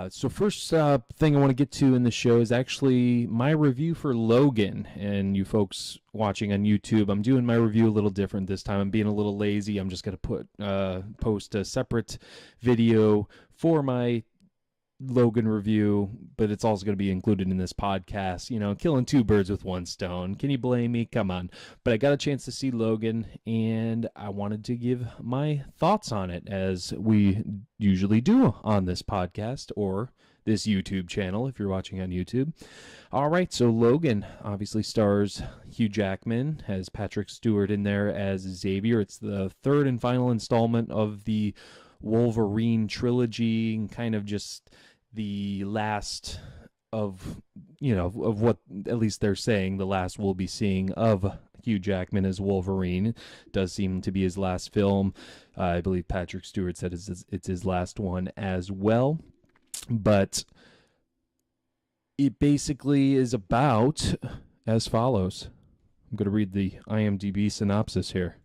So first thing I want to get to in the show is actually my review for Logan. And you folks watching on YouTube, I'm doing my review a little different this time. I'm being a little lazy. I'm just going to post a separate video for my Logan review, but it's also going to be included in this podcast. You know, killing two birds with one stone. Can you blame me? Come on. But I got a chance to see Logan, and I wanted to give my thoughts on it, as we usually do on this podcast or this YouTube channel if you're watching on YouTube. All right, so Logan obviously stars Hugh Jackman, has Patrick Stewart in there as Xavier. It's the third and final installment of the Wolverine trilogy, and kind of just the last of what at least they're saying the last we'll be seeing of Hugh Jackman as Wolverine. It does seem to be his last film. I believe Patrick Stewart said it's his last one as well. But it basically is about as follows. I'm going to read the IMDb synopsis here.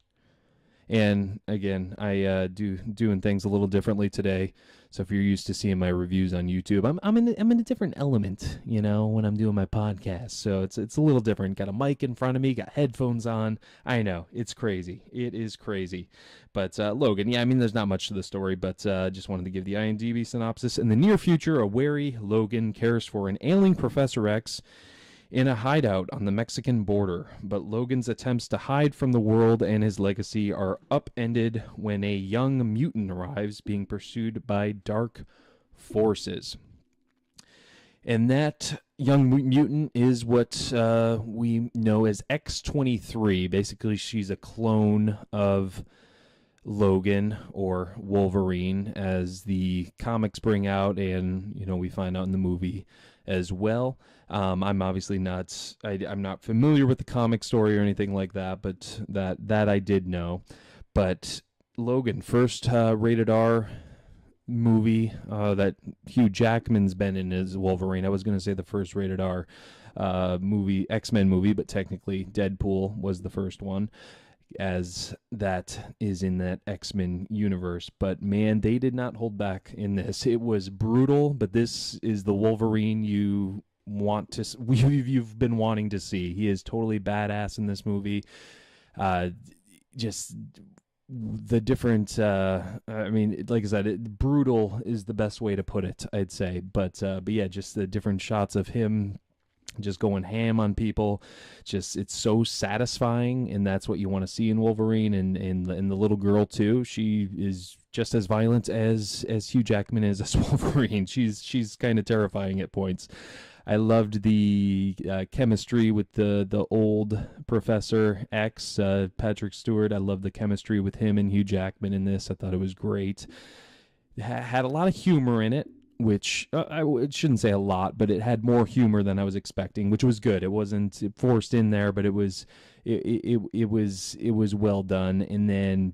And again, I doing things a little differently today. So if you're used to seeing my reviews on YouTube, I'm in a different element, when I'm doing my podcast. So it's a little different. Got a mic in front of me, got headphones on. I know, it's crazy. It is crazy. But Logan, there's not much to the story, but just wanted to give the IMDb synopsis. In the near future, a wary Logan cares for an ailing Professor X in a hideout on the Mexican border, but Logan's attempts to hide from the world and his legacy are upended when a young mutant arrives, being pursued by dark forces. And that young mutant is what we know as X-23. Basically, she's a clone of Logan, or Wolverine, as the comics bring out, and we find out in the movie as well. I'm obviously not I'm not familiar with the comic story or anything like that, but that I did know. But Logan, first rated R movie that Hugh Jackman's been in as Wolverine. I was going to say the first rated R movie, X-Men movie, but technically Deadpool was the first one, as that is in that X-Men universe. But man, they did not hold back in this. It was brutal, but this is the Wolverine you've been wanting to see. He is totally badass in this movie. Just the different like I said, brutal is the best way to put it, I'd say. But yeah, just the different shots of him just going ham on people. It's so satisfying, and that's what you want to see in Wolverine. And the little girl too, she is just as violent as Hugh Jackman is as Wolverine. She's kind of terrifying at points. I loved the chemistry with the old Professor X, Patrick Stewart. I loved the chemistry with him and Hugh Jackman in this. I thought it was great. It had a lot of humor in it, which I shouldn't say a lot, but it had more humor than I was expecting, which was good. It wasn't forced in there, but it was well done. And then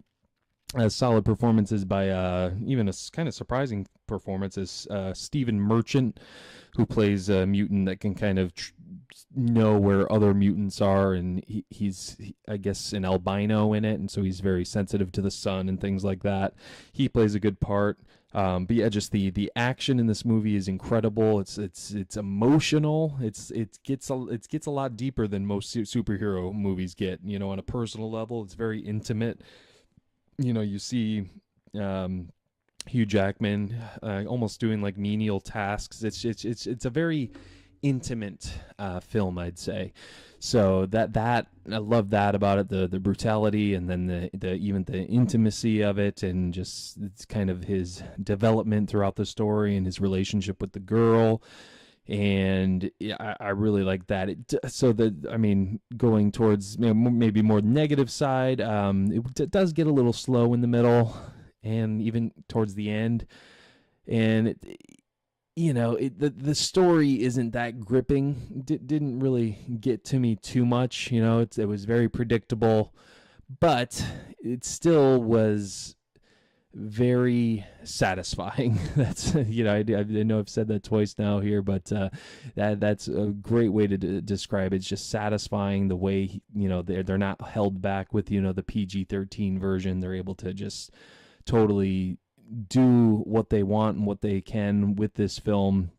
solid performances by even a kind of surprising performance is Stephen Merchant, who plays a mutant that can kind of know where other mutants are, and he's I guess an albino in it, and so he's very sensitive to the sun and things like that. He plays a good part. But yeah, just the action in this movie is incredible. It's emotional. It gets a lot deeper than most superhero movies get. On a personal level, it's very intimate. You see Hugh Jackman almost doing like menial tasks. It's a very intimate film, I'd say. So that I love that about it, the brutality, and then the even the intimacy of it, and just it's kind of his development throughout the story and his relationship with the girl. And yeah, I really like that. Going towards maybe more negative side, it does get a little slow in the middle and even towards the end, and the story isn't that gripping. Didn't really get to me too much. It was very predictable, but it still was very satisfying. That's I know I've said that twice now here, but that's a great way to describe it. It's just satisfying the way they're not held back with the PG-13 version. They're able to just totally do what they want and what they can with this film.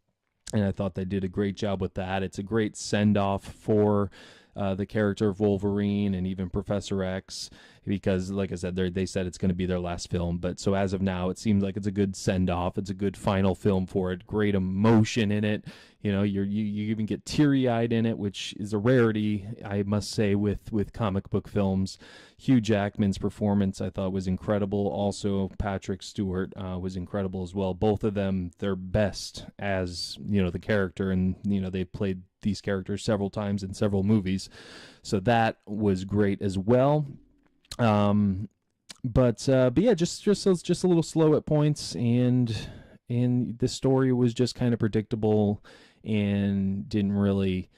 And I thought they did a great job with that. It's a great send-off for the character of Wolverine and even Professor X, because, like I said, they said it's going to be their last film. But so as of now, it seems like it's a good send-off. It's a good final film for it. Great emotion in it. You know, you even get teary-eyed in it, which is a rarity, I must say, with comic book films. Hugh Jackman's performance, I thought, was incredible. Also, Patrick Stewart was incredible as well. Both of them, their best as, you know, the character, and, you know, they've played these characters several times in several movies. So that was great as well. But yeah, just a little slow at points, and the story was just kind of predictable and didn't really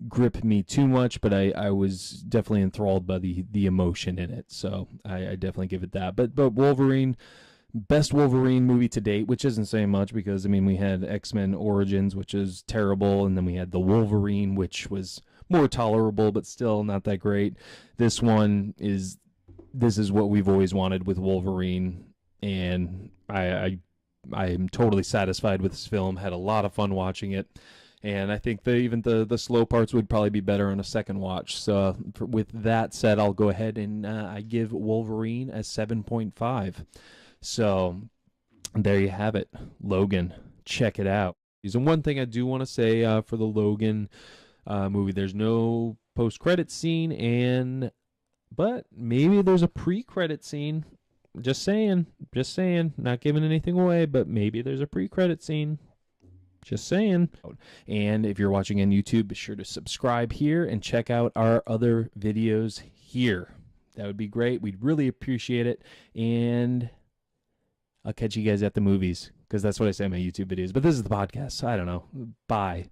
grip me too much, but I was definitely enthralled by the emotion in it. So I definitely give it that. But Wolverine, best Wolverine movie to date, which isn't saying much, because I mean, we had X-Men Origins, which is terrible, and then we had the Wolverine, which was more tolerable but still not that great. This is what we've always wanted with Wolverine, and I am totally satisfied with this film. Had a lot of fun watching it, and I think even the slow parts would probably be better on a second watch. So with that said, I'll go ahead and I give Wolverine a 7.5. So there you have it, Logan. Check it out. And one thing I do want to say for the Logan movie, there's no post-credit scene, but maybe there's a pre-credit scene. Just saying, not giving anything away, but maybe there's a pre-credit scene. Just saying. And if you're watching on YouTube, be sure to subscribe here and check out our other videos here. That would be great. We'd really appreciate it. And I'll catch you guys at the movies, because that's what I say in my YouTube videos. But this is the podcast, so I don't know. Bye.